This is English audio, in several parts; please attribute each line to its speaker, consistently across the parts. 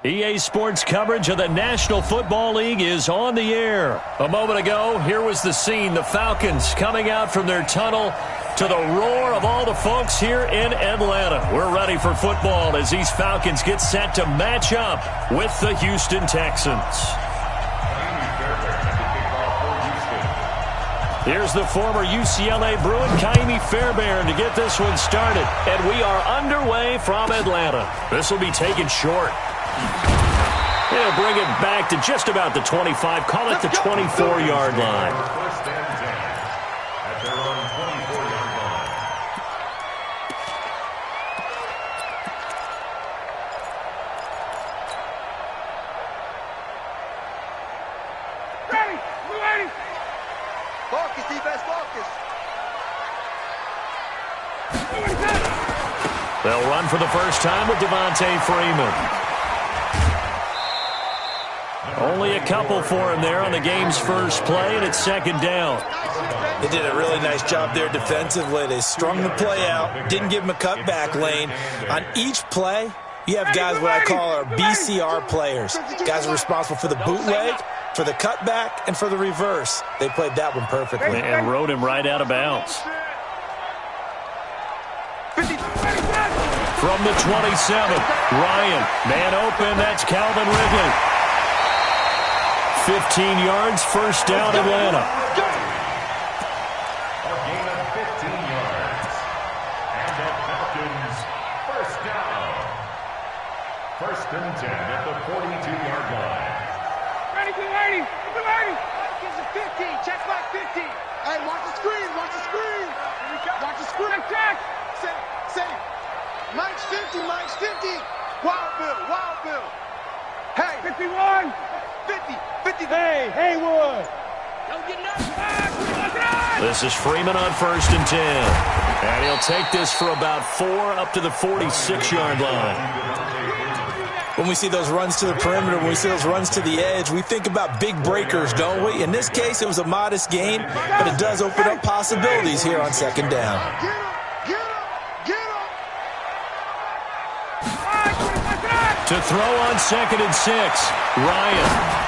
Speaker 1: EA Sports coverage of the National Football League is on the air. A moment ago, here was the scene. The Falcons coming out from their tunnel to the roar of all the folks here in Atlanta. We're ready for football as these Falcons get set to match up with the Houston Texans. Here's the former UCLA Bruin, Kaimi Fairbairn, to get this one started. And we are underway from Atlanta. This will be taken short. He'll bring it back to just about the 25. Call it the 24-yard line.
Speaker 2: First and 10 at their own 24-yard line.
Speaker 3: Ready! We're ready! Focus, defense, focus.
Speaker 1: They'll run for the first time with Devontae Freeman. Only a couple for him there on the game's first play, and it's second down.
Speaker 4: They did a really nice job there defensively. They strung the play out, didn't give him a cutback lane. On each play, you have guys what I call our BCR players. Guys are responsible for the bootleg, for the cutback, and for the reverse. They played that one perfectly.
Speaker 1: And rode him right out of bounds. From the 27, Ryan, man open, that's Calvin Ridley. 15 yards, first down, Atlanta.
Speaker 2: A gain of 15 yards. And the Falcons, first down. First and 10 at the 42-yard line.
Speaker 3: Ready, get ready! Get ready! Gives it 15, check back 15. Hey, watch the screen, watch the screen. Watch the screen. Check! Say, Mike's 50, Mike's 50. Wild Bill. Hey! 51! 50. Hey, Haywood! Don't get nothing.
Speaker 1: This is Freeman on first and 10. And he'll take this for about 4 up to the 46-yard line.
Speaker 4: When we see those runs to the perimeter, when we see those runs to the edge, we think about big breakers, don't we? In this case, it was a modest gain, but it does open up possibilities here on second down.
Speaker 3: Get him!
Speaker 1: To throw on second and 6, Ryan.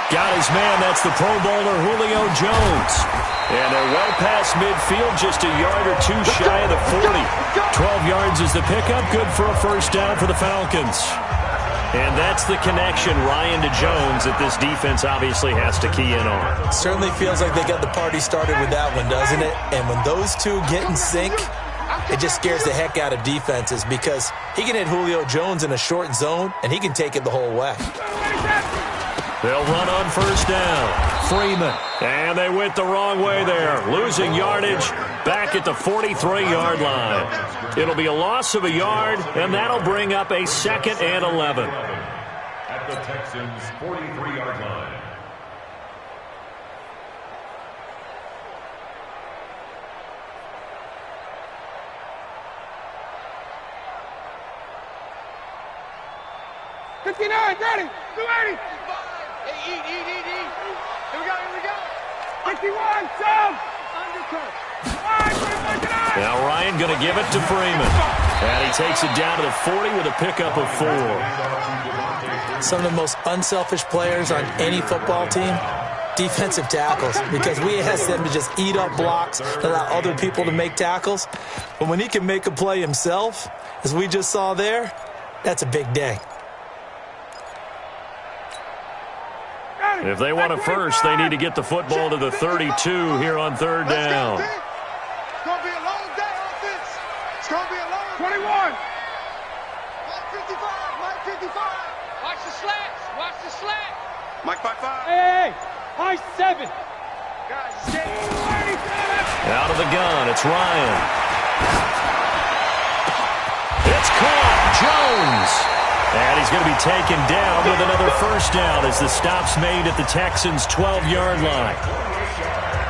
Speaker 1: Got his man, that's the Pro Bowler Julio Jones. And they're well past midfield, just a yard or two shy of the 40. 12 yards is the pickup, good for a first down for the Falcons. And that's the connection, Ryan to Jones, that this defense obviously has to key in on.
Speaker 4: It certainly feels like they got the party started with that one, doesn't it? And when those two get in sync, it just scares the heck out of defenses because he can hit Julio Jones in a short zone, and he can take it the whole way.
Speaker 1: They'll run on first down. Freeman. And they went the wrong way there. Losing yardage back at the 43-yard line. It'll be a loss of a yard, and that'll bring up a second and 11.
Speaker 2: At the Texans' 43-yard line.
Speaker 3: Ready! Get ready! Hey, eat. Here we go. 51, Sam! Undercut.
Speaker 1: Now Ryan going to give it to Freeman. And he takes it down to the 40 with a pickup of 4.
Speaker 4: Some of the most unselfish players on any football team, defensive tackles, because we ask them to just eat up blocks and allow other people to make tackles. But when he can make a play himself, as we just saw there, that's a big day.
Speaker 1: If they want a first, they need to get the football to the 32 here on third down.
Speaker 3: It's going to be a long day on this. It's going to be a long 21. Mike 55. Watch the slats. Mike 55. Hey. Mike 7. Guys, stay.
Speaker 1: Out of the gun, it's Ryan. It's caught. Jones. And he's going to be taken down with another first down as the stop's made at the Texans' 12-yard line.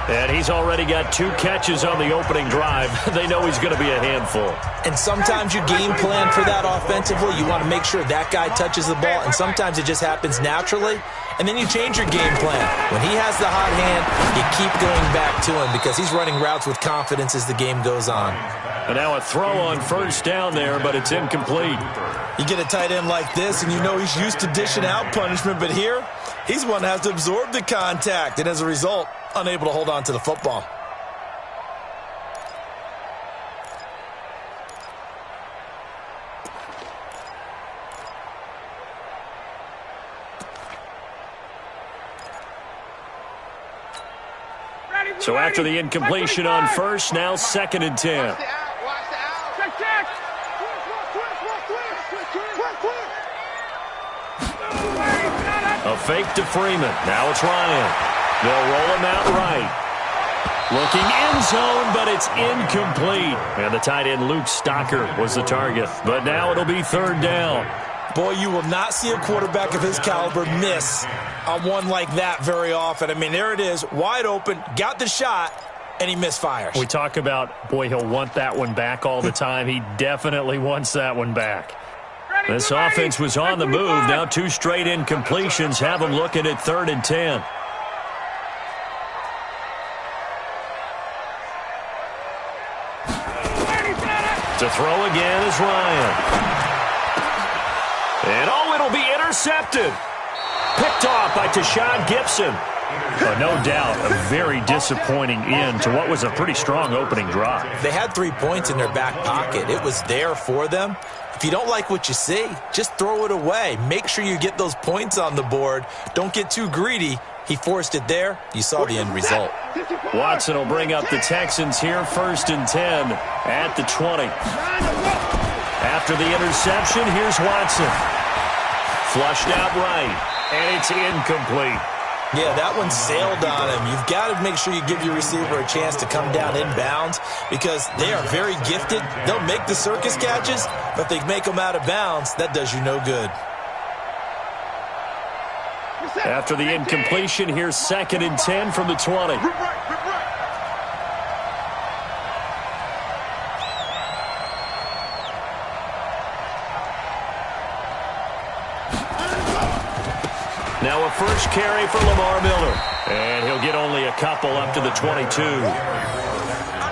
Speaker 1: And he's already got 2 catches on the opening drive. They know he's going to be a handful.
Speaker 4: And sometimes you game plan for that offensively. You want to make sure that guy touches the ball, and sometimes it just happens naturally. And then you change your game plan. When he has the hot hand, you keep going back to him because he's running routes with confidence as the game goes on.
Speaker 1: And now a throw on first down there, but it's incomplete.
Speaker 4: You get a tight end like this, and you know he's used to dishing out punishment, but here, he's one that has to absorb the contact, and as a result, unable to hold on to the football.
Speaker 1: So after the incompletion on first, now 2nd and 10. A fake to Freeman. Now it's Ryan. They'll roll him out right. Looking end zone, but it's incomplete. And the tight end Luke Stocker was the target. But now it'll be 3rd down.
Speaker 4: Boy, you will not see a quarterback of his caliber miss on one like that very often. I mean, there it is, wide open, got the shot, and he misfires.
Speaker 1: We talk about, boy, he'll want that one back all the time. He definitely wants that one back. This offense was on the move. Now 2 straight incompletions have them looking at 3rd and 10. To throw again is Ryan. And, it'll be intercepted. Picked off by Tashawn Gibson. No doubt a very disappointing end to what was a pretty strong opening drive.
Speaker 4: They had 3 points in their back pocket. It was there for them. If you don't like what you see, just throw it away. Make sure you get those points on the board. Don't get too greedy. He forced it there. You saw the end result.
Speaker 1: Watson will bring up the Texans here, 1st and 10 at the 20. After the interception, here's Watson. Flushed out right, and it's incomplete.
Speaker 4: Yeah, that one sailed on him. You've got to make sure you give your receiver a chance to come down inbounds because they are very gifted. They'll make the circus catches, but if they make them out of bounds, that does you no good.
Speaker 1: After the incompletion, here's 2nd and 10 from the 20. Now a first carry for Lamar Miller. And he'll get only a couple up to the 22.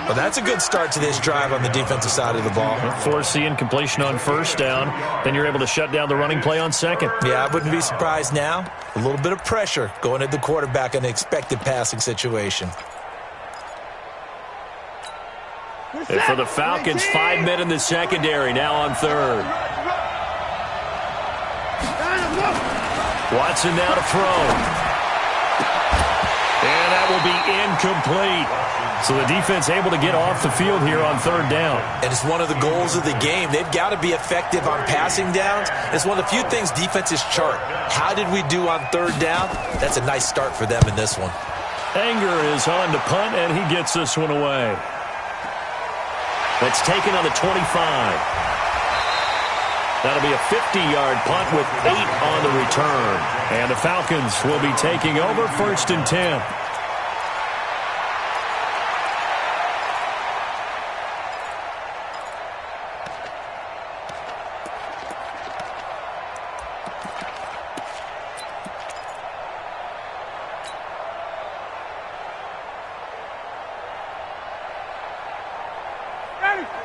Speaker 4: Well, that's a good start to this drive on the defensive side of the ball.
Speaker 1: Force the incompletion on first down. Then you're able to shut down the running play on 2nd.
Speaker 4: Yeah, I wouldn't be surprised now. A little bit of pressure going at the quarterback in an expected passing situation.
Speaker 1: And for the Falcons, 5 men in the secondary now on 3rd. Watson now to throw. And that will be incomplete. So the defense able to get off the field here on 3rd down.
Speaker 4: And it's one of the goals of the game. They've got to be effective on passing downs. It's one of the few things defenses chart. How did we do on 3rd down? That's a nice start for them in this one.
Speaker 1: Anger is on to punt, and he gets this one away. That's taken on the 25. That'll be a 50-yard punt with 8 on the return. And the Falcons will be taking over 1st and 10.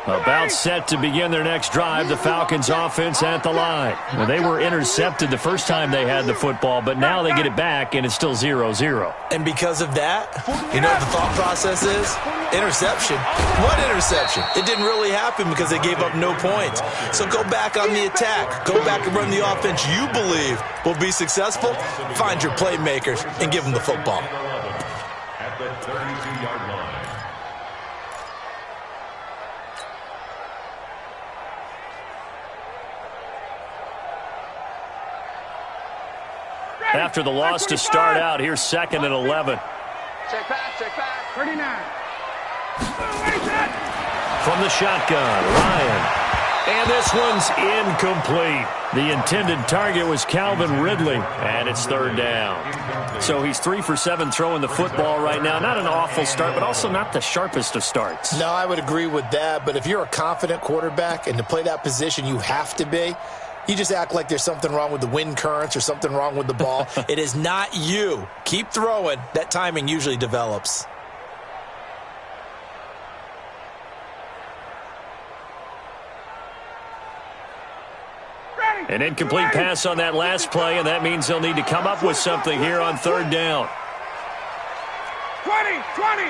Speaker 1: About set to begin their next drive, the Falcons offense at the line. Well, they were intercepted the first time they had the football, but now they get it back, and it's still 0-0.
Speaker 4: And because of that, you know what the thought process is? Interception. What interception? It didn't really happen because they gave up no points. So go back on the attack. Go back and run the offense you believe will be successful. Find your playmakers and give them the football.
Speaker 2: At the 32-yard line.
Speaker 1: After the loss to start out, here's 2nd and 11.
Speaker 3: Check back. 39.
Speaker 1: From the shotgun, Ryan. And this one's incomplete. The intended target was Calvin Ridley, and it's third down. So he's 3 for 7 throwing the football right now. Not an awful start, but also not the sharpest of starts.
Speaker 4: No, I would agree with that. But if you're a confident quarterback and to play that position, you have to be. You just act like there's something wrong with the wind currents or something wrong with the ball. It is not you. Keep throwing. That timing usually develops.
Speaker 1: An incomplete pass on that last play, and that means they'll need to come up with something here on third down.
Speaker 3: 20, 20.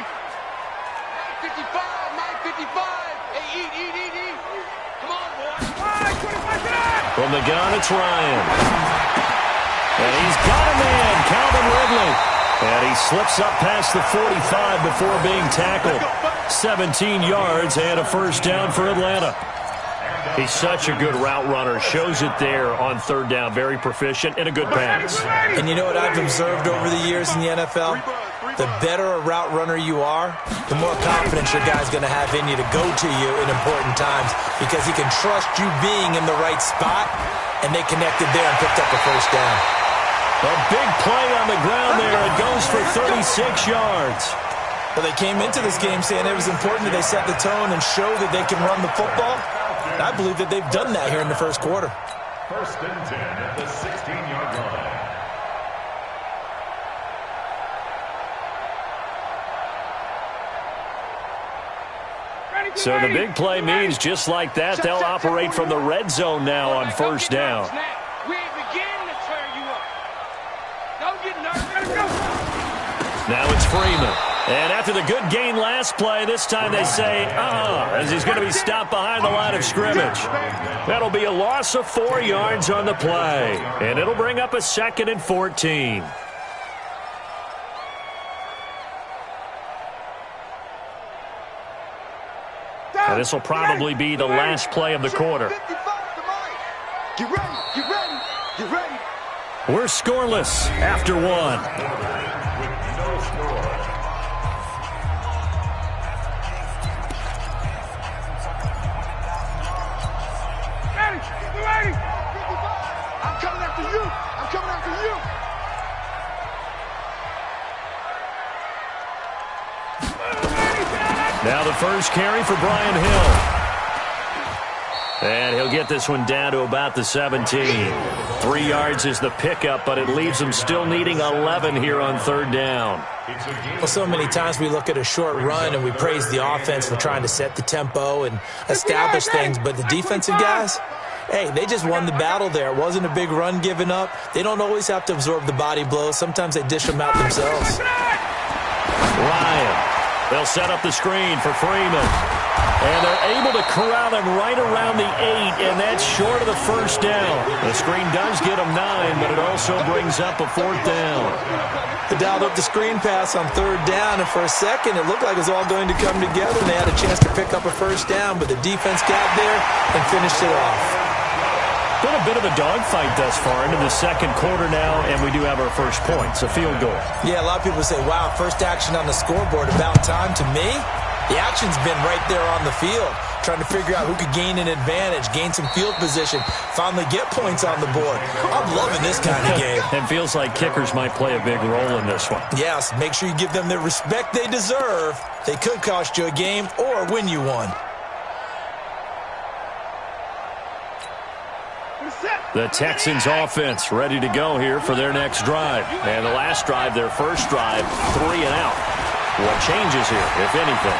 Speaker 3: 955, 955. Hey, eat. Come on, boy. 25.
Speaker 1: From the gun, it's Ryan. And he's got a man, Calvin Ridley. And he slips up past the 45 before being tackled. 17 yards and a first down for Atlanta. He's such a good route runner. Shows it there on third down. Very proficient and a good pass.
Speaker 4: And you know what I've observed over the years in the NFL? The better a route runner you are, the more confidence your guy's going to have in you to go to you in important times because he can trust you being in the right spot, and they connected there and picked up a first down.
Speaker 1: A big play on the ground there. It goes for 36 yards.
Speaker 4: Well, they came into this game saying it was important that they set the tone and show that they can run the football. I believe that they've done that here in the first quarter.
Speaker 2: First and 10 at the 16-yard line.
Speaker 1: So the big play means just like that, they'll operate from the red zone now on first down.
Speaker 3: We ain't beginning to tear you up. Don't get nervous.
Speaker 1: Now it's Freeman. And after the good gain last play, this time they say, as he's going to be stopped behind the line of scrimmage. That'll be a loss of 4 yards on the play. And it'll bring up a 2nd and 14. And this will probably be the last play of the quarter.
Speaker 3: Get ready.
Speaker 1: We're scoreless after one.
Speaker 2: With no score.
Speaker 3: I'm coming after you.
Speaker 1: Now the first carry for Brian Hill. And he'll get this one down to about the 17. 3 yards is the pickup, but it leaves them still needing 11 here on third down.
Speaker 4: Well, so many times we look at a short run and we praise the offense for trying to set the tempo and establish things, but the defensive guys, hey, they just won the battle there. It wasn't a big run given up. They don't always have to absorb the body blows. Sometimes they dish them out themselves.
Speaker 1: Ryan. They'll set up the screen for Freeman. And they're able to corral him right around the 8, and that's short of the first down. The screen does get him 9, but it also brings up a 4th down.
Speaker 4: They dialed up the screen pass on third down, and for a second it looked like it was all going to come together, and they had a chance to pick up a first down, but the defense got there and finished it off.
Speaker 1: Been a bit of a dogfight thus far into the second quarter now, and we do have our first points, a field goal.
Speaker 4: Yeah, a lot of people say, wow, first action on the scoreboard, about time. To me, the action's been right there on the field, trying to figure out who could gain an advantage, gain some field position, finally get points on the board. I'm loving this kind of game.
Speaker 1: It feels like kickers might play a big role in this one.
Speaker 4: Yes, make sure you give them the respect they deserve. They could cost you a game or win you one.
Speaker 1: The Texans offense ready to go here for their next drive. And the last drive, their first drive, 3 and out. What changes here, if anything?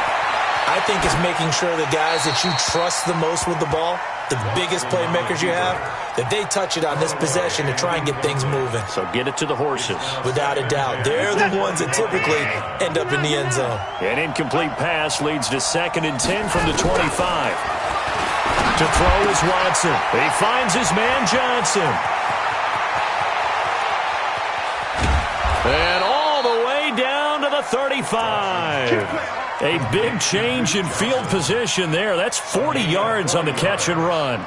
Speaker 4: I think it's making sure the guys that you trust the most with the ball, the biggest playmakers you have, that they touch it on this possession to try and get things moving.
Speaker 1: So get it to the horses.
Speaker 4: Without a doubt. They're the ones that typically end up in the end zone.
Speaker 1: An incomplete pass leads to 2nd and 10 from the 25. To throw is Watson. He finds his man Johnson. And all the way down to the 35. A big change in field position there. That's 40 yards on the catch and run.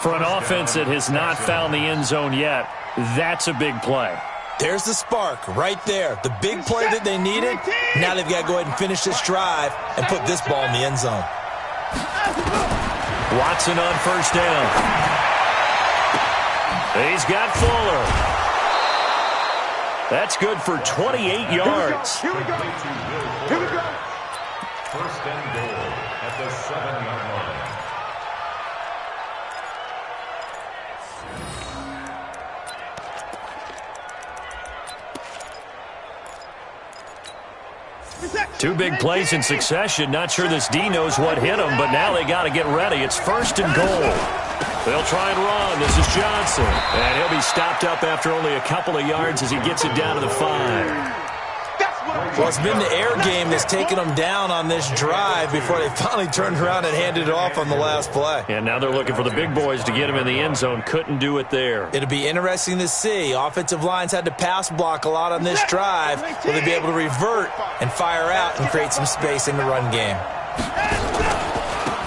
Speaker 1: For an offense that has not found the end zone yet, that's a big play.
Speaker 4: There's the spark right there. The big play that they needed. Now they've got to go ahead and finish this drive and put this ball in the end zone.
Speaker 1: Watson on first down. He's got Fuller. That's good for 28 yards.
Speaker 3: Here we go. Here we go.
Speaker 2: First and goal at the 7-yard line.
Speaker 1: Two big plays in succession. Not sure this D knows what hit him, but now they got to get ready. It's first and goal. They'll try and run. This is Johnson. And he'll be stopped up after only a couple of yards as he gets it down to the 5.
Speaker 4: Well, it's been the air game that's taken them down on this drive before they finally turned around and handed it off on the last play.
Speaker 1: And now they're looking for the big boys to get him in the end zone. Couldn't do it there.
Speaker 4: It'll be interesting to see. Offensive lines had to pass block a lot on this drive. Will they be able to revert and fire out and create some space in the run game?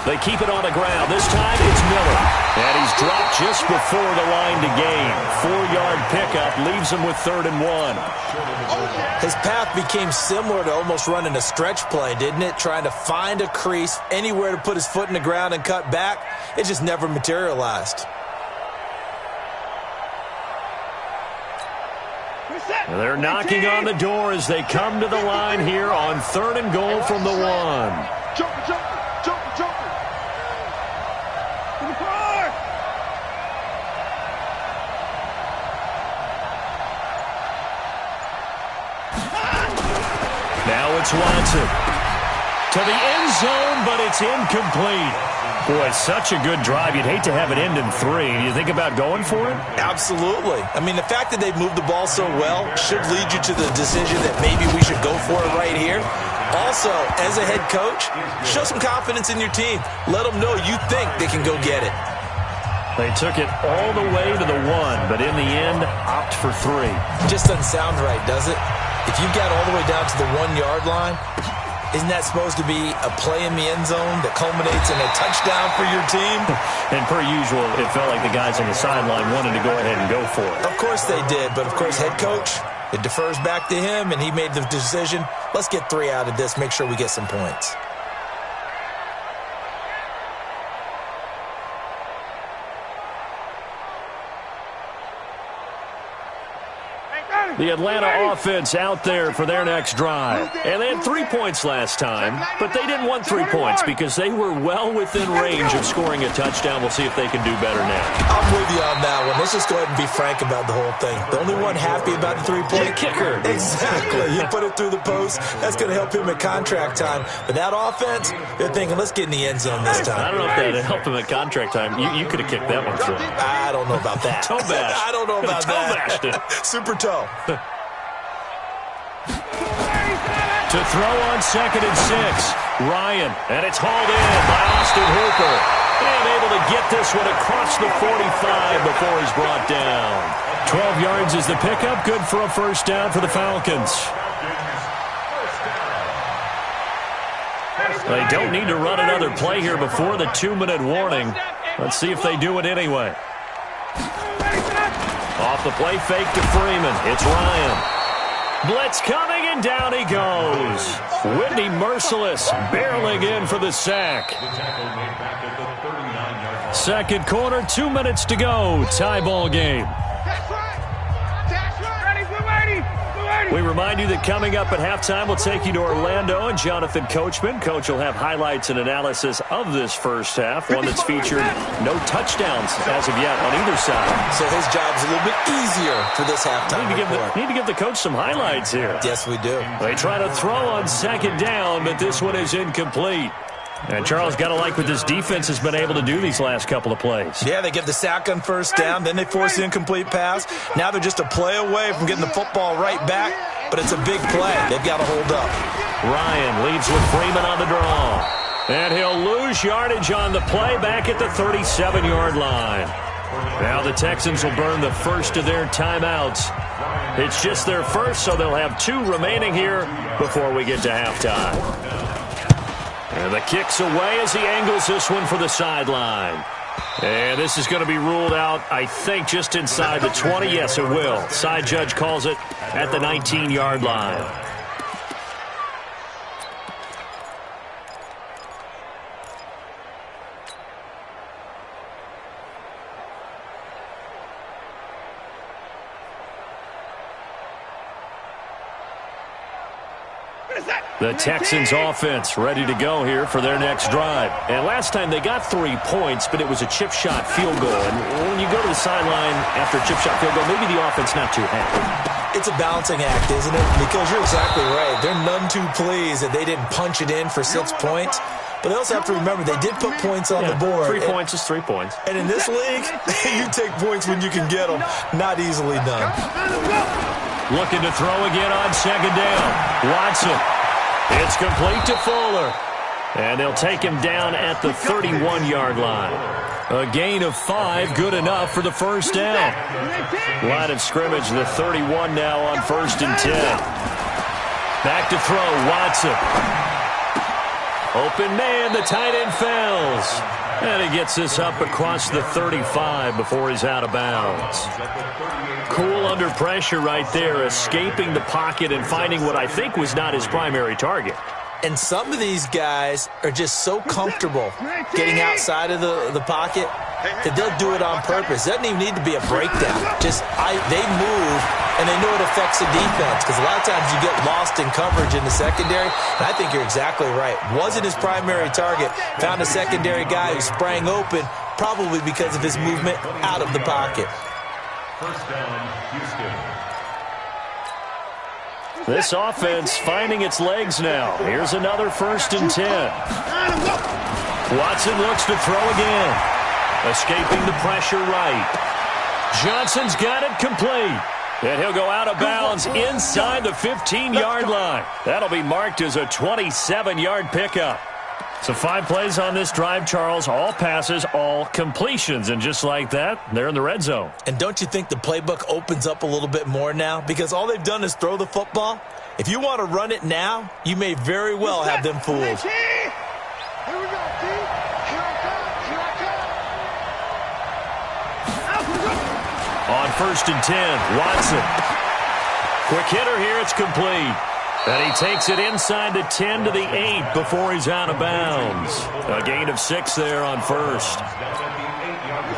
Speaker 1: They keep it on the ground. This time it's Miller. And he's dropped just before the line to gain. 4-yard pickup leaves him with 3rd and 1.
Speaker 4: His path became similar to almost running a stretch play, didn't it? Trying to find a crease, anywhere to put his foot in the ground and cut back. It just never materialized.
Speaker 1: And they're knocking on the door as they come to the line here on 3rd and goal from the 1.
Speaker 3: Jumper, jumper, jumper, jumper. To the car.
Speaker 1: Now it's Watson. To the end zone, but it's incomplete. Boy, such a good drive. You'd hate to have it end in 3. Do you think about going for it?
Speaker 4: Absolutely. I mean, the fact that they've moved the ball so well should lead you to the decision that maybe we should go for it right here. Also, as a head coach, show some confidence in your team. Let them know you think they can go get it.
Speaker 1: They took it all the way to the 1, but in the end, opt for 3.
Speaker 4: Just doesn't sound right, does it? If you got all the way down to the 1-yard line, isn't that supposed to be a play in the end zone that culminates in a touchdown for your team?
Speaker 1: And per usual, it felt like the guys on the sideline wanted to go ahead and go for it.
Speaker 4: Of course they did, but of course head coach, it defers back to him, and he made the decision. Let's get 3 out of this, make sure we get some points.
Speaker 1: The Atlanta offense out there for their next drive. And they had 3 points last time, but they didn't want 3 points because they were well within range of scoring a touchdown. We'll see if they can do better now.
Speaker 4: I'm with you on that one. Let's just go ahead and be frank about the whole thing. The only one happy about the 3-point
Speaker 1: kicker.
Speaker 4: Exactly. You put it through the post. That's going to help him at contract time. But that offense, they're thinking, let's get in the end zone this time.
Speaker 1: I don't know if that helped him at contract time. You could have kicked that one through.
Speaker 4: I don't know about that.
Speaker 1: Toe bash.
Speaker 4: I don't know about that.
Speaker 1: Toe bashed it.
Speaker 4: Super toe.
Speaker 1: To throw on 2nd and 6. Ryan, and it's hauled in by Austin Hooper. And able to get this one across the 45 before he's brought down. 12 yards is the pickup. Good for a first down for the Falcons. They don't need to run another play here before the 2-minute warning. Let's see if they do it anyway. Off the play fake to Freeman. It's Ryan. Blitz coming, and down he goes. Whitney Merciless barreling in for the sack. Second quarter, 2 minutes to go. Tie ball game. We remind you that coming up at halftime, we'll take you to Orlando and Jonathan Coachman. Coach will have highlights and analysis of this first half, one that's featured no touchdowns as of yet on either side.
Speaker 4: So his job's a little bit easier for this halftime
Speaker 1: Need to give the coach some highlights here.
Speaker 4: Yes, we do.
Speaker 1: They try to throw on 2nd down, but this one is incomplete. And Charles, got to like what this defense has been able to do these last couple of plays.
Speaker 4: Yeah, they get the sack on first down, then they force the incomplete pass. Now they're just a play away from getting the football right back, but it's a big play. They've got to hold up.
Speaker 1: Ryan leads with Freeman on the draw. And he'll lose yardage on the play back at the 37-yard line. Now the Texans will burn the first of their timeouts. It's just their first, so they'll have 2 remaining here before we get to halftime. And the kick's away as he angles this one for the sideline. And this is going to be ruled out, I think, just inside the 20. Yes, it will. Side judge calls it at the 19-yard line. The Texans offense ready to go here for their next drive. And last time they got 3 points, but it was a chip shot field goal. And when you go to the sideline after a chip shot field goal, maybe the offense not too happy.
Speaker 4: It's a balancing act, isn't it? Because you're exactly right. They're none too pleased that they didn't punch it in for 6 points. But they also have to remember they did put points on the board.
Speaker 1: 3 points is 3 points.
Speaker 4: And in this league, you take points when you can get them. Not easily done.
Speaker 1: Looking to throw again on second down. Watson. It's complete to Fuller. And they'll take him down at the 31-yard line. A gain of 5, good enough for the first down. Line of scrimmage, the 31 now on 1st and 10. Back to throw, Watson. Open man, the tight end fails. And he gets this up across the 35 before he's out of bounds. Cool under pressure right there, escaping the pocket and finding what I think was not his primary target.
Speaker 4: And some of these guys are just so comfortable getting outside of the pocket that they'll do it on purpose. It doesn't even need to be a breakdown. They move, and they know it affects the defense because a lot of times you get lost in coverage in the secondary. And I think you're exactly right. Wasn't his primary target. Found a secondary guy who sprang open, probably because of his movement out of the pocket.
Speaker 2: First down, Houston.
Speaker 1: This offense finding its legs now. Here's another 1st and 10. Watson looks to throw again. Escaping the pressure right. Johnson's got it complete. And he'll go out of bounds inside the 15-yard line. That'll be marked as a 27-yard pickup. So 5 plays on this drive, Charles. All passes, all completions. And just like that, they're in the red zone.
Speaker 4: And don't you think the playbook opens up a little bit more now? Because all they've done is throw the football. If you want to run it now, you may very well have them fooled.
Speaker 3: Here we go, T. Here I come.
Speaker 1: On 1st and 10, Watson. Quick hitter here, it's complete. And he takes it inside the 10 to the 8 before he's out of bounds. A gain of 6 there on 1st.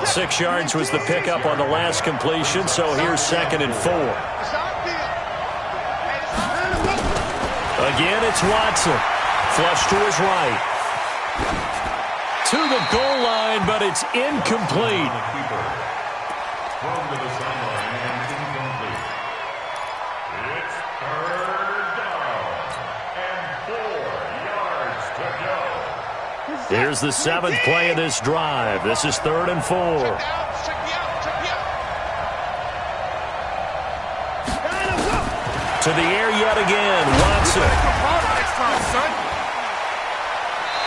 Speaker 1: 6 yards was the pickup on the last completion, so here's 2nd and 4. Again, it's Watson. Flush to his right. To the goal line, but it's incomplete.
Speaker 2: Thrown to the sideline and incomplete. It's 3rd down and 4 yards to go.
Speaker 1: Here's the 7th play of this drive. This is 3rd and 4. To the air yet again, Watson.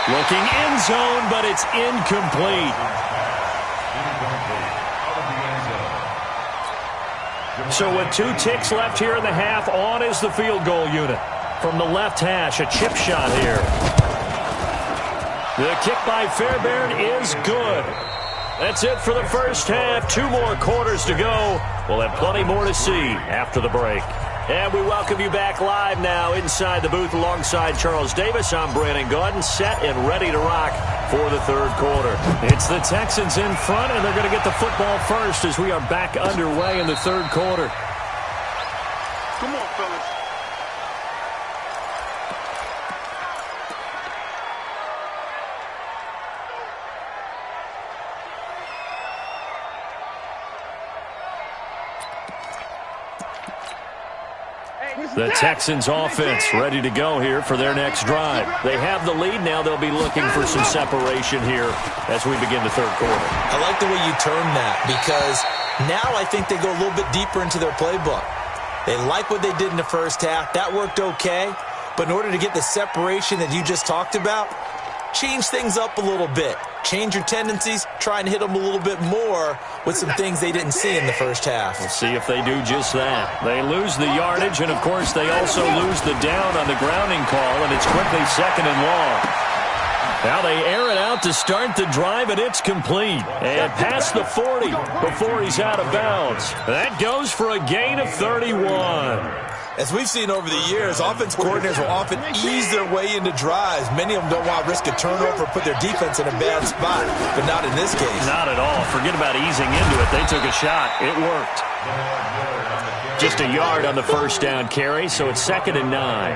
Speaker 1: Looking end zone, but it's incomplete. So with 2 ticks left here in the half, on is the field goal unit. From the left hash, a chip shot here. The kick by Fairbairn is good. That's it for the first half. 2 more quarters to go. We'll have plenty more to see after the break. And we welcome you back live now inside the booth alongside Charles Davis. I'm Brandon Gaudin, set and ready to rock for the 3rd quarter. It's the Texans in front, and they're going to get the football first as we are back underway in the 3rd quarter.
Speaker 3: Come on, fellas.
Speaker 1: The Texans offense ready to go here for their next drive. They have the lead. Now they'll be looking for some separation here as we begin the 3rd quarter.
Speaker 4: I like the way you term that because now I think they go a little bit deeper into their playbook. They like what they did in the first half. That worked okay. But in order to get the separation that you just talked about, change things up a little bit. Change your tendencies. Try and hit them a little bit more with some things they didn't see in the first half.
Speaker 1: We'll see if they do just that. They lose the yardage, and, of course, they also lose the down on the grounding call, and it's quickly 2nd and long. Now they air it out to start the drive, and it's complete. And past the 40 before he's out of bounds. That goes for a gain of 31.
Speaker 4: As we've seen over the years, offense coordinators will often ease their way into drives. Many of them don't want to risk a turnover or put their defense in a bad spot, but not in this case.
Speaker 1: Not at all. Forget about easing into it. They took a shot. It worked. Just a yard on the first down carry, so it's 2nd and 9.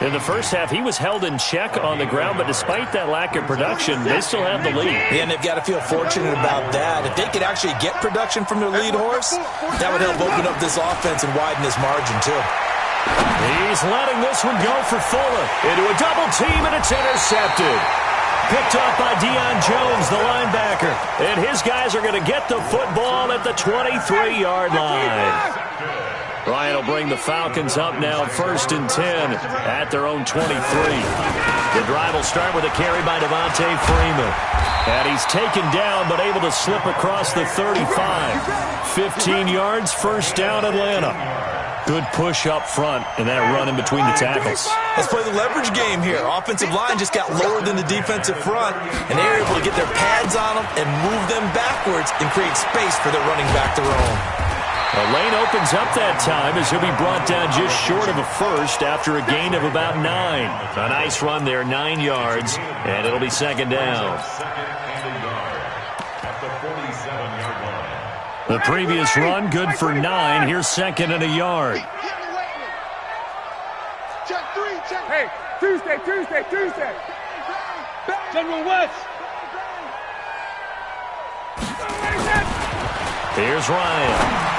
Speaker 1: In the first half, he was held in check on the ground, but despite that lack of production, they still have the lead.
Speaker 4: Yeah, and they've got to feel fortunate about that. If they could actually get production from their lead horse, that would help open up this offense and widen this margin, too.
Speaker 1: He's letting this one go for Fuller. Into a double team, and it's intercepted. Picked up by Deion Jones, the linebacker. And his guys are going to get the football at the 23-yard line. Ryan will bring the Falcons up now 1st and 10 at their own 23. The drive will start with a carry by Devontae Freeman. And he's taken down but able to slip across the 35. 15 yards, 1st down Atlanta. Good push up front and that run in between the tackles.
Speaker 4: Let's play the leverage game here. Offensive line just got lower than the defensive front, and they were able to get their pads on them and move them backwards and create space for their running back to roam.
Speaker 1: The lane opens up that time as he'll be brought down just short of a 1st after a gain of about 9. A nice run there, 9 yards, and it'll be 2nd down. The previous run, good for 9. Here's 2nd and a yard.
Speaker 3: Hey, Tuesday. General West.
Speaker 1: Here's Ryan.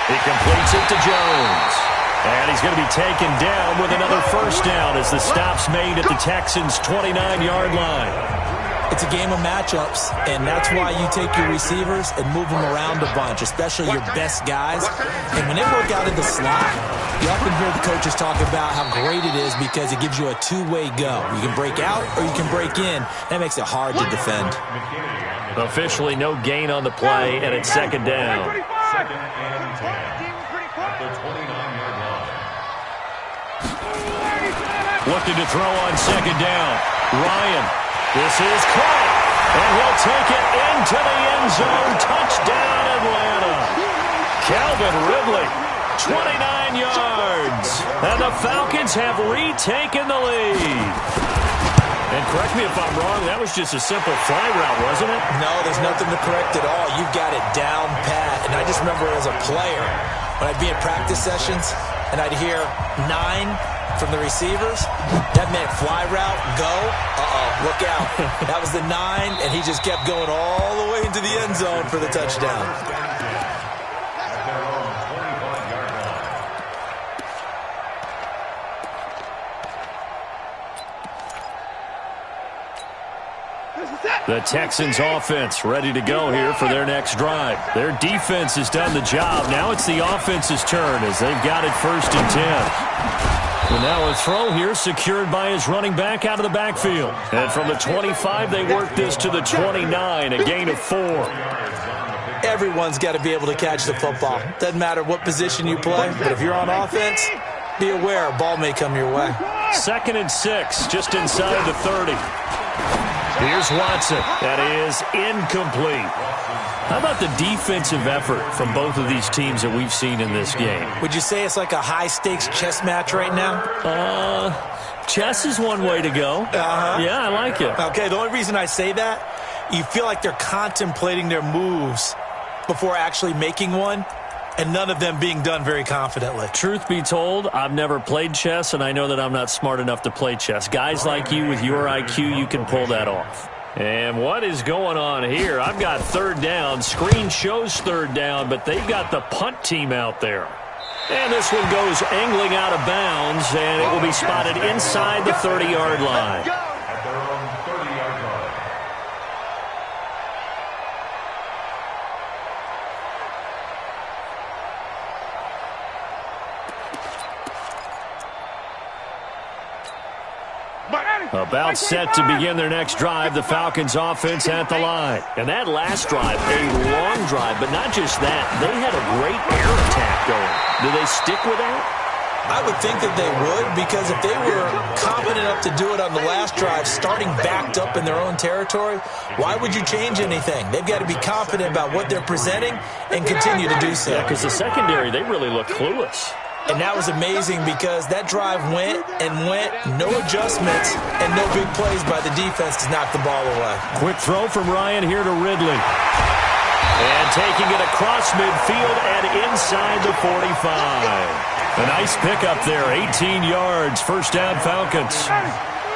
Speaker 1: He completes it to Jones. And he's going to be taken down with another 1st down as the stop's made at the Texans' 29-yard line.
Speaker 4: It's a game of matchups, and that's why you take your receivers and move them around a bunch, especially your best guys. And when they work out in the slot, you often hear the coaches talk about how great it is because it gives you a two-way go. You can break out or you can break in. That makes it hard to defend.
Speaker 1: Officially no gain on the play, and it's 2nd down.
Speaker 2: 2nd and 10 at the 29-yard line.
Speaker 1: Looking to throw on 2nd down. Ryan. This is caught, and he'll take it into the end zone. Touchdown, Atlanta. Calvin Ridley, 29 yards. And the Falcons have retaken the lead. And correct me if I'm wrong, that was just a simple fly route, wasn't it?
Speaker 4: No, there's nothing to correct at all. You've got it down pat. And I just remember as a player, when I'd be in practice sessions, and I'd hear 9 from the receivers, that meant fly route, go, look out. That was the 9, and he just kept going all the way into the end zone for the touchdown.
Speaker 1: The Texans offense ready to go here for their next drive. Their defense has done the job. Now it's the offense's turn as they've got it 1st and 10. And now a throw here secured by his running back out of the backfield. And from the 25, they work this to the 29, a gain of 4.
Speaker 4: Everyone's got to be able to catch the football. Doesn't matter what position you play, but if you're on offense, be aware a ball may come your way.
Speaker 1: 2nd and 6, just inside the 30. Here's Watson. That is incomplete. How about the defensive effort from both of these teams that we've seen in this game?
Speaker 4: Would you say it's like a high-stakes chess match right now?
Speaker 1: Chess is one way to go. Yeah, I like it.
Speaker 4: Okay, the only reason I say that, you feel like they're contemplating their moves before actually making one, and none of them being done very confidently.
Speaker 1: Truth be told, I've never played chess, and I know that I'm not smart enough to play chess. Guys like you with your IQ, you can pull that off. And what is going on here? I've got 3rd down. Screen shows 3rd down, but they've got the punt team out there. And this one goes angling out of bounds, and it will be spotted inside the 30-yard line.
Speaker 2: At their own 30-yard line.
Speaker 1: About set to begin their next drive, the Falcons offense at the line. And that last drive, a long drive, but not just that. They had a great air attack going. Do they stick with that?
Speaker 4: I would think that they would, because if they were confident enough to do it on the last drive, starting backed up in their own territory, why would you change anything? They've got to be confident about what they're presenting and continue to do so.
Speaker 1: Yeah, because the secondary, they really look clueless.
Speaker 4: And that was amazing because that drive went and went, no adjustments, and no big plays by the defense to knock the ball away.
Speaker 1: Quick throw from Ryan here to Ridley. And taking it across midfield and inside the 45. A nice pickup there, 18 yards, first down Falcons.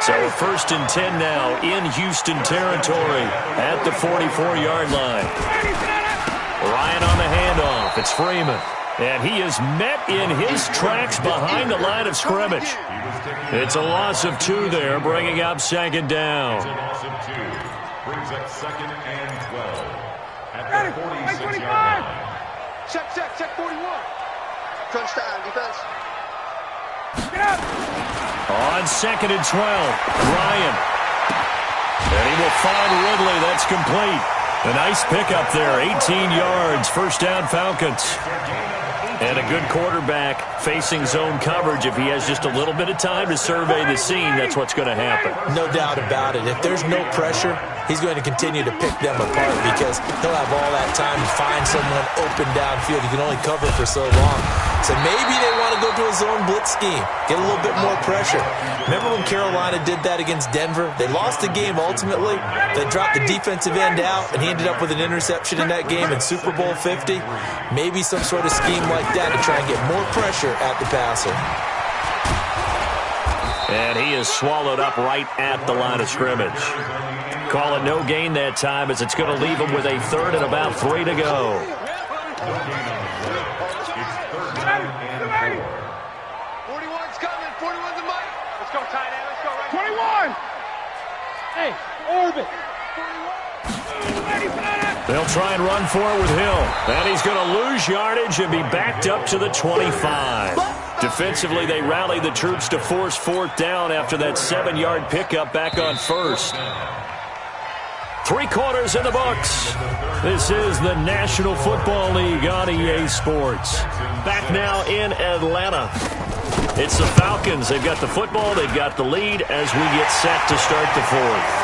Speaker 1: So a 1st and 10 now in Houston territory at the 44-yard line. Ryan on the handoff. It's Freeman. And he is met in his tracks behind the line of scrimmage. It's a loss of 2 there, bringing up 2nd down.
Speaker 2: It's a loss of 2. Brings up 2nd and 12 at the 46-yard line.
Speaker 3: Check 41. Crunch time, defense.
Speaker 1: Get up. On 2nd and 12, Ryan. And he will find Ridley. That's complete. A nice pickup there, 18 yards, first down Falcons. And a good quarterback facing zone coverage. If he has just a little bit of time to survey the scene, that's what's going to happen.
Speaker 4: No doubt about it. If there's no pressure, he's going to continue to pick them apart because he'll have all that time to find someone open downfield. He can only cover for so long. So maybe they want to go to a zone blitz scheme, get a little bit more pressure. Remember when Carolina did that against Denver? They lost the game ultimately. They dropped the defensive end out, and he ended up with an interception in that game in Super Bowl 50. Maybe some sort of scheme like that to try and get more pressure at the passer.
Speaker 1: And he is swallowed up right at the line of scrimmage. Call it no gain that time as it's going to leave him with a 3rd and about 3 to go. They'll try and run for it with Hill. And he's going to lose yardage and be backed up to the 25. Defensively, they rally the troops to force 4th down after that 7-yard pickup back on 1st. 3 quarters in the books. This is the National Football League on EA Sports. Back now in Atlanta. It's the Falcons. They've got the football. They've got the lead as we get set to start the 4th.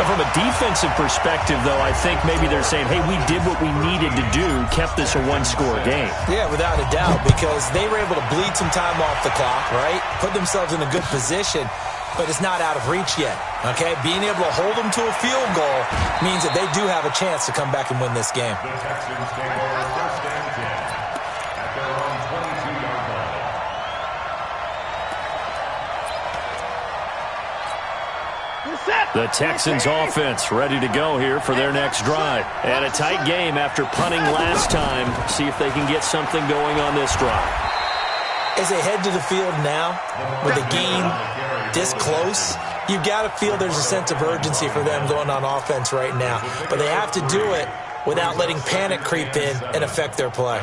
Speaker 1: From a defensive perspective, though, I think maybe they're saying, hey, we did what we needed to do, kept this a 1-score game.
Speaker 4: Yeah, without a doubt, because they were able to bleed some time off the clock, right? Put themselves in a good position, but it's not out of reach yet, okay? Being able to hold them to a field goal means that they do have a chance to come back and win this game.
Speaker 2: The Texans take over 1st and 10 at their own 22-yard line.
Speaker 1: The Texans offense ready to go here for their next drive. And a tight game after punting last time. See if they can get something going on this drive.
Speaker 4: As they head to the field now, with the game this close, you've got to feel there's a sense of urgency for them going on offense right now. But they have to do it without letting panic creep in and affect their play.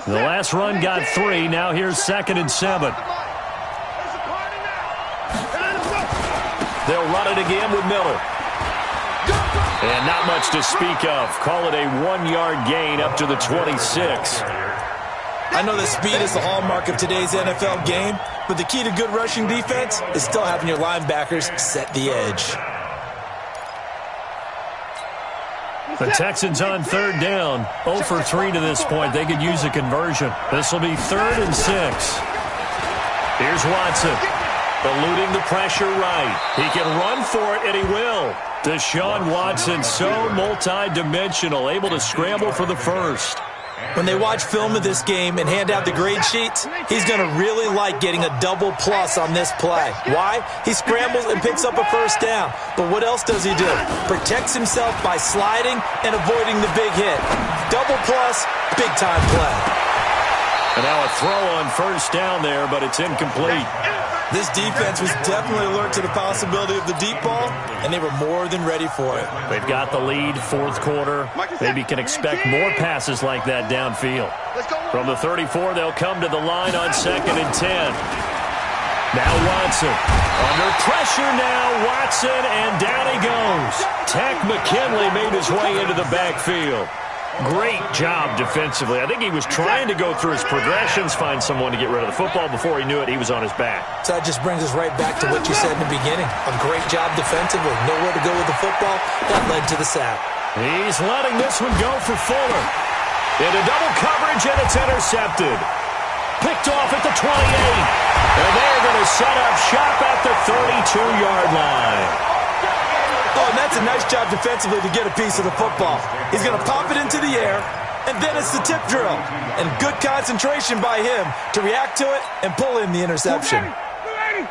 Speaker 1: The last run got 3. Now here's 2nd and 7. They'll run it again with Miller. And not much to speak of. Call it a 1-yard gain up to the 26.
Speaker 4: I know that speed is the hallmark of today's NFL game, but the key to good rushing defense is still having your linebackers set the edge.
Speaker 1: The Texans on 3rd down. 0 for 3 to this point. They could use a conversion. This will be 3rd and 6. Here's Watson. Eluding the pressure right. He can run for it, and he will. Deshaun Watson, so multi-dimensional, able to scramble for the 1st.
Speaker 4: When they watch film of this game and hand out the grade sheets, he's going to really like getting a double plus on this play. Why? He scrambles and picks up a 1st down. But what else does he do? Protects himself by sliding and avoiding the big hit. Double plus, big-time play.
Speaker 1: And now a throw on 1st down there, but it's incomplete.
Speaker 4: This defense was definitely alert to the possibility of the deep ball, and they were more than ready for it.
Speaker 1: They've got the lead, 4th quarter. Maybe can expect more passes like that downfield. From the 34, they'll come to the line on 2nd and 10. Now Watson. Under pressure now, Watson, and down he goes. Takk McKinley made his way into the backfield. Great job defensively. I think he was trying to go through his progressions, find someone to get rid of the football. Before he knew it, he was on his back.
Speaker 4: So that just brings us right back to what you said in the beginning. A great job defensively. Nowhere to go with the football. That led to the sack.
Speaker 1: He's letting this one go for Fuller. Into double coverage, and it's intercepted. Picked off at the 28. And they're going to set up shop at the 32-yard line.
Speaker 4: Oh, and that's a nice job defensively to get a piece of the football. He's going to pop it into the air, And then it's the tip drill. And good concentration by him to react to it and pull in the interception.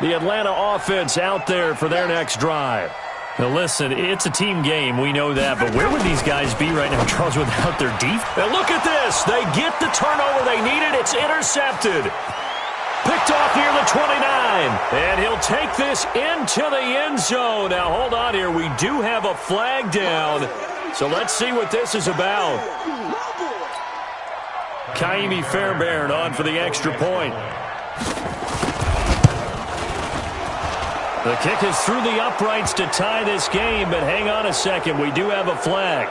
Speaker 1: The Atlanta offense out there for their next drive. Now, listen, it's a team game. We know that. But where would these guys be right now, Charles, without their defense? Now, look at this. They get the turnover they needed. It's intercepted. Picked off near the 29. And he'll take this into the end zone. Now, hold on here. We do have a flag down. So let's see what this is about. Kaimi Fairbairn on for the extra point. The kick is through the uprights to tie this game, but hang on a second. We do have a flag.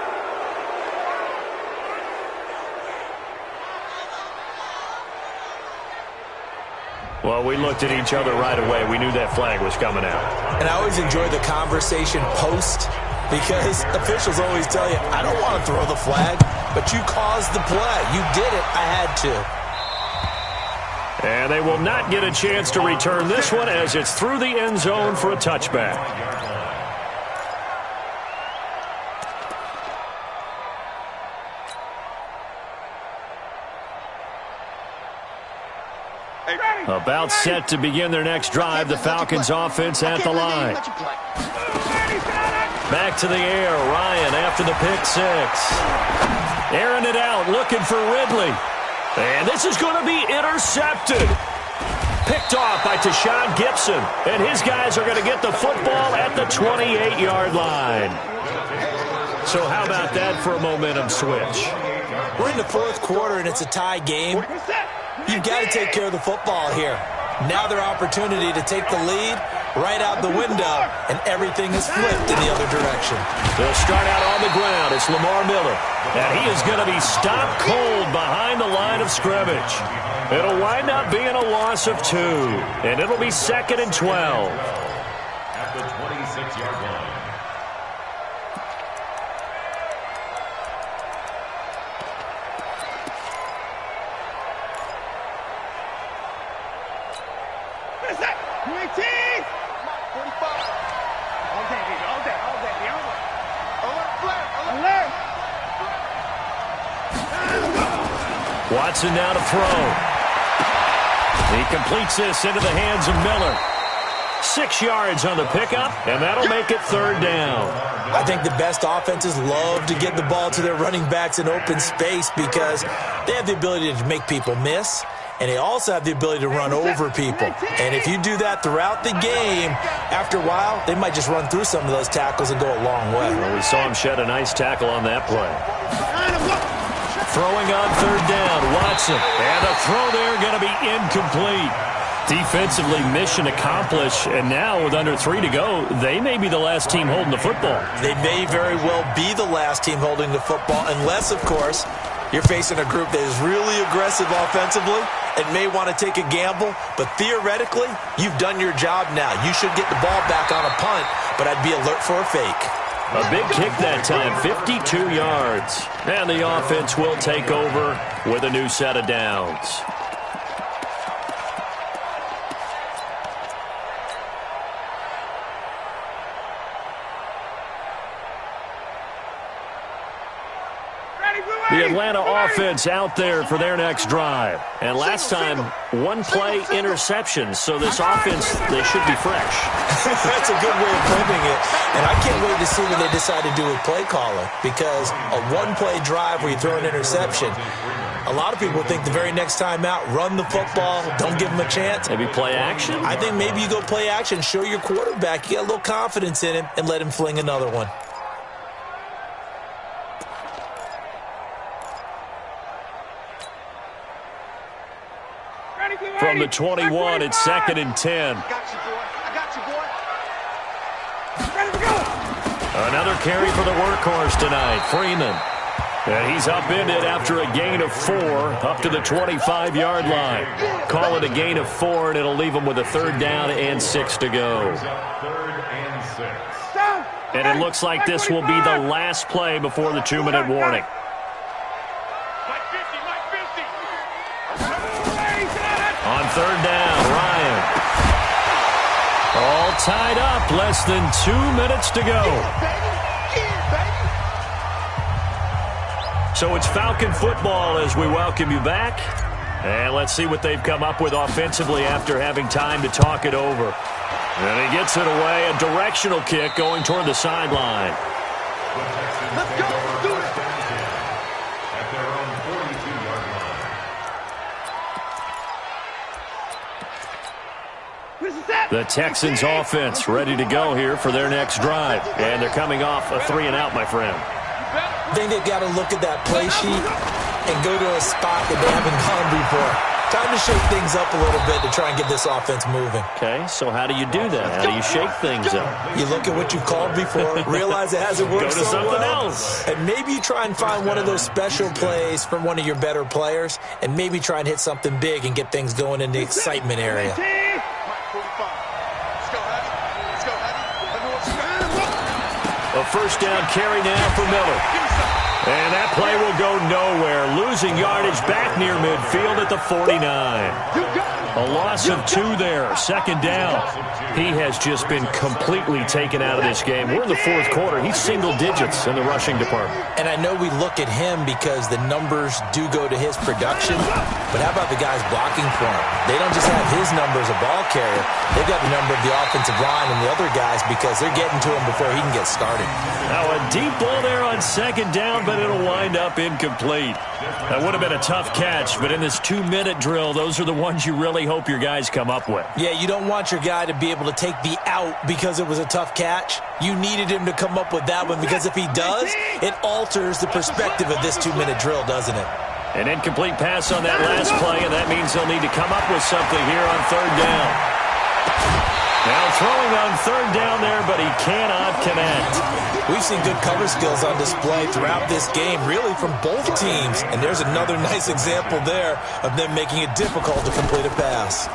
Speaker 1: Well, we looked at each other right away. We knew that flag was coming out.
Speaker 4: And I always enjoy the conversation post because officials always tell you, I don't want to throw the flag, but you caused the play. You did it. I had to.
Speaker 1: And they will not get a chance to return this one as it's through the end zone for a touchback. About set to begin their next drive. The Falcons offense at the line. Back to the air. Ryan after the pick six. Airing it out, looking for Ridley. And this is going to be intercepted. Picked off by Tashawn Gibson. And his guys are going to get the football at the 28-yard line. So how about that for a momentum switch?
Speaker 4: We're in the fourth quarter, and it's a tie game. You've got to take care of the football here. Now their opportunity to take the lead right out the window, and everything is flipped in the other direction.
Speaker 1: They'll start out on the ground. It's Lamar Miller. And he is going to be stopped cold behind the line of scrimmage. It'll wind up being a loss of 2. And it'll be 2nd and 12.
Speaker 2: At the 26-yard line.
Speaker 1: Watson now to throw. He completes this into the hands of Miller. 6 yards on the pickup, and that'll make it 3rd down.
Speaker 4: I think the best offenses love to get the ball to their running backs in open space because they have the ability to make people miss, and they also have the ability to run over people. And if you do that throughout the game, after a while, they might just run through some of those tackles and go a long way.
Speaker 1: Well, we saw him shed a nice tackle on that play. Throwing on 3rd down, Watson. And a throw there going to be incomplete. Defensively, mission accomplished. And now with under 3 to go, they may be the last team holding the football.
Speaker 4: They may very well be the last team holding the football, unless, of course, you're facing a group that is really aggressive offensively and may want to take a gamble. But theoretically, you've done your job now. You should get the ball back on a punt, but I'd be alert for a fake.
Speaker 1: A big kick that time, 52 yards. And the offense will take over with a new set of downs. The Atlanta offense out there for their next drive. And last time, 1 play interception. So this offense, they should be fresh.
Speaker 4: That's a good way of putting it. And I can't wait to see what they decide to do with play calling. Because a 1-play drive where you throw an interception, a lot of people think the very next time out, run the football, don't give them a chance.
Speaker 1: Maybe play action?
Speaker 4: I think maybe you go play action, show your quarterback, you got a little confidence in him, and let him fling another one.
Speaker 1: From the 21, it's 2nd and 10. Another carry for the workhorse tonight, Freeman. And he's upended after a gain of 4 up to the 25-yard line. Call it a gain of 4, and it'll leave him with a 3rd down and 6 to go.
Speaker 2: 3rd and 6.
Speaker 1: And it looks like this will be the last play before the 2-minute warning. On 3rd down, Ryan. All tied up, less than 2 minutes to go. So it's Falcon football as we welcome you back. And let's see what they've come up with offensively after having time to talk it over. And he gets it away, a directional kick going toward the sideline.
Speaker 3: Let's go. Do it.
Speaker 2: At their own 42-yard line.
Speaker 1: The Texans offense ready to go here for their next drive. And they're coming off a 3-and-out, my friend.
Speaker 4: I think they've got to look at that play sheet and go to a spot that they haven't gone before. Time to shake things up a little bit to try and get this offense moving.
Speaker 1: Okay, so how do you do that? How do you shake things up?
Speaker 4: You look at what you've called before, realize it hasn't worked
Speaker 1: Go to
Speaker 4: so
Speaker 1: something
Speaker 4: well,
Speaker 1: else.
Speaker 4: and maybe you try and find one of those special plays from one of your better players, and maybe try and hit something big and get things going in the excitement area.
Speaker 3: Let's go, Hattie. Let's go, Hattie.
Speaker 1: A first down carry now for Miller. And that play will go nowhere. Losing yardage back near midfield at the 49. A loss of 2 there. Second down. He has just been completely taken out of this game. We're in the fourth quarter. He's single digits in the rushing department.
Speaker 4: And I know we look at him because the numbers do go to his production, but how about the guys blocking for him? They don't just have his number as a ball carrier. They've got the number of the offensive line and the other guys because they're getting to him before he can get started.
Speaker 1: Now a deep ball there on second down, but it'll wind up incomplete. That would have been a tough catch, but in this 2-minute drill, those are the ones you really hope your guys come up with.
Speaker 4: Yeah, you don't want your guy to be able to take the out because it was a tough catch. You needed him to come up with that one because if he does, it alters the perspective of this 2-minute drill, doesn't it?
Speaker 1: An incomplete pass on that last play, and that means they'll need to come up with something here on third down. Now throwing on third down there, but he cannot connect.
Speaker 4: We've seen good cover skills on display throughout this game, really from both teams. And there's another nice example there of them making it difficult to complete a pass.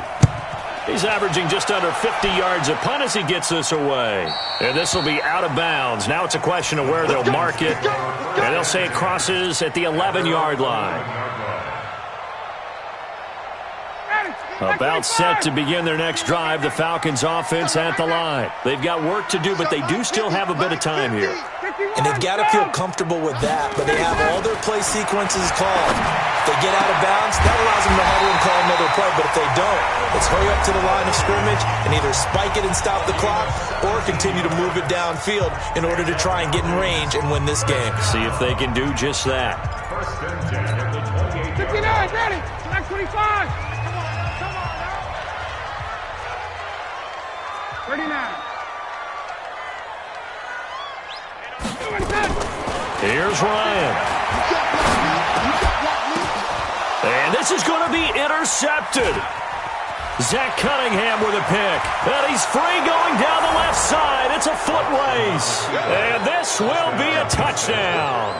Speaker 1: He's averaging just under 50 yards a punt as he gets this away. And this will be out of bounds. Now it's a question of where they'll mark it. And they'll say it crosses at the 11-yard line. About set to begin their next drive, the Falcons offense at the line. They've got work to do, but they do still have a bit of time here.
Speaker 4: And they've got to feel comfortable with that, but they have all their play sequences called. If they get out of bounds, that allows them to huddle and call another play, but if they don't, it's hurry up to the line of scrimmage and either spike it and stop the clock or continue to move it downfield in order to try and get in range and win this game.
Speaker 1: See if they can do just that.
Speaker 2: First and 10 at the 28.
Speaker 3: 59, ready. Select 25. Come on, now. 39.
Speaker 1: Here's Ryan. And this is going to be intercepted. Zach Cunningham with a pick. And he's free going down the left side. It's a foot race. And this will be a touchdown.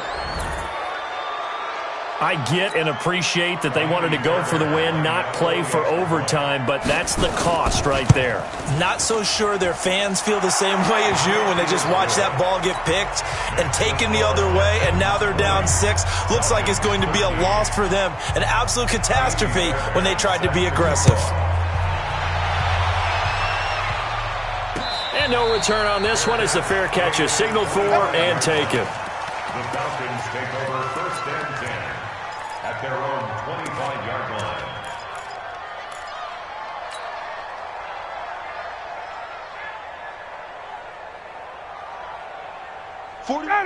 Speaker 1: I get and appreciate that they wanted to go for the win, not play for overtime, but that's the cost right there.
Speaker 4: Not so sure their fans feel the same way as you when they just watch that ball get picked and taken the other way, and now they're down 6. Looks like it's going to be a loss for them, an absolute catastrophe when they tried to be aggressive.
Speaker 1: And no return on this one as the fair catch is signaled for and taken.
Speaker 2: The Falcons take over first and 10 at their own 25-yard line.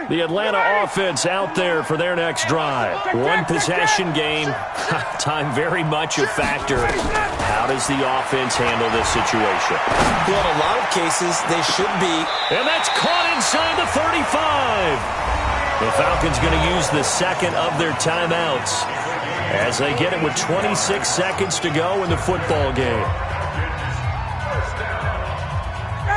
Speaker 1: The Atlanta offense out there for their next drive. One possession game. Time very much a factor. How does the offense handle this situation?
Speaker 4: Well, in a lot of cases, they should be.
Speaker 1: And that's caught inside the 35. The Falcons going to use the second of their timeouts as they get it with 26 seconds to go in the football game.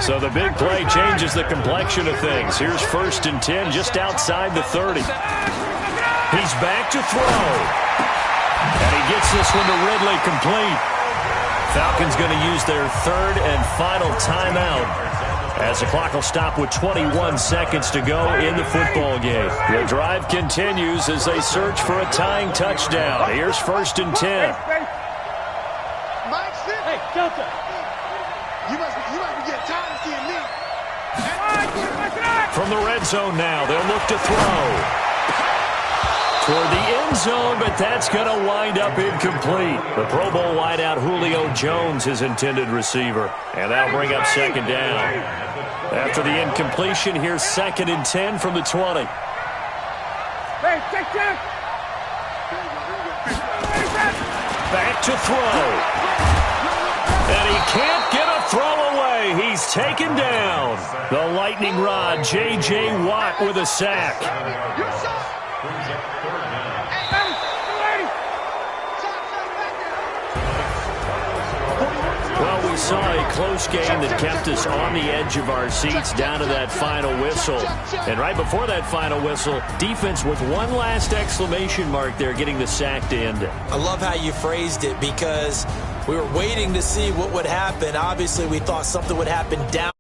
Speaker 1: So the big play changes the complexion of things. Here's first and 10 just outside the 30. He's back to throw. And he gets this one to Ridley complete. Falcons going to use their third and final timeout as the clock will stop with 21 seconds to go in the football game. The drive continues as they search for a tying touchdown. Here's first and 10.
Speaker 3: Hey, Delta. You must be getting tired of seeing me.
Speaker 1: From the red zone now, they'll look to throw. toward the end zone, but that's going to wind up incomplete. The Pro Bowl wideout Julio Jones, his intended receiver. And that'll bring up second down. After the incompletion, here's 2nd and 10 from the 20.
Speaker 3: Hey, check.
Speaker 1: Back to throw. And he can't get a throw away. He's taken down. The lightning rod, J.J. Watt with a sack. Well, we saw a close game that kept us on the edge of our seats down to that final whistle. And right before that final whistle, defense with one last exclamation mark there, getting the sack to end it.
Speaker 4: I love how you phrased it because we were waiting to see what would happen. Obviously, we thought something would happen down.